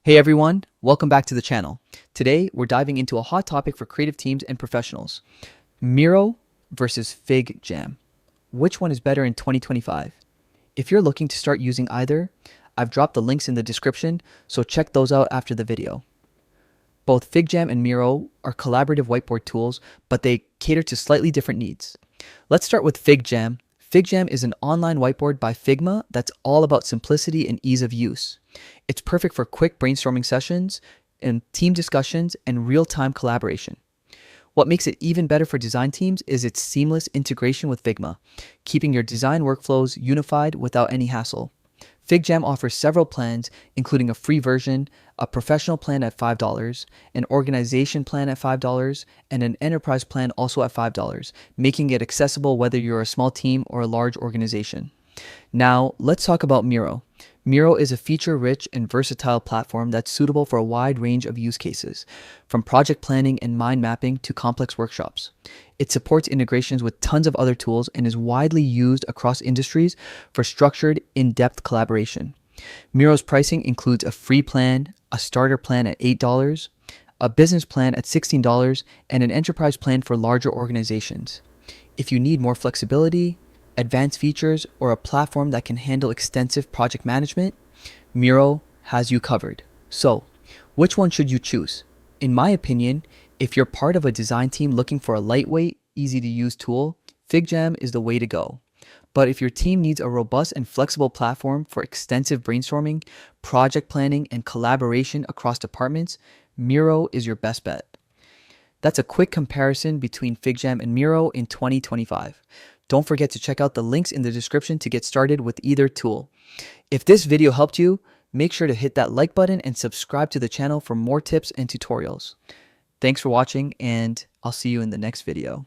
Hey everyone, welcome back to the channel. Today, we're diving into a hot topic for creative teams and professionals. Miro versus FigJam. Which one is better in 2025? If you're looking to start using either, I've dropped the links in the description, so check those out after the video. Both FigJam and Miro are collaborative whiteboard tools, but they cater to slightly different needs. Let's start with FigJam. FigJam is an online whiteboard by Figma that's all about simplicity and ease of use. It's perfect for quick brainstorming sessions and team discussions and real-time collaboration. What makes it even better for design teams is its seamless integration with Figma, keeping your design workflows unified without any hassle. FigJam offers several plans, including a free version, a professional plan at $5, an organization plan at $5, and an enterprise plan also at $5, making it accessible whether you're a small team or a large organization. Now, let's talk about Miro. Miro is a feature-rich and versatile platform that's suitable for a wide range of use cases, from project planning and mind mapping to complex workshops. It supports integrations with tons of other tools and is widely used across industries for structured, in-depth collaboration. Miro's pricing includes a free plan, a starter plan at $8, a business plan at $16, and an enterprise plan for larger organizations. If you need more flexibility, advanced features, or a platform that can handle extensive project management, Miro has you covered. So, which one should you choose? In my opinion, if you're part of a design team looking for a lightweight, easy-to-use tool, FigJam is the way to go. But if your team needs a robust and flexible platform for extensive brainstorming, project planning, and collaboration across departments, Miro is your best bet. That's a quick comparison between FigJam and Miro in 2025. Don't forget to check out the links in the description to get started with either tool. If this video helped you, make sure to hit that like button and subscribe to the channel for more tips and tutorials. Thanks for watching, and I'll see you in the next video.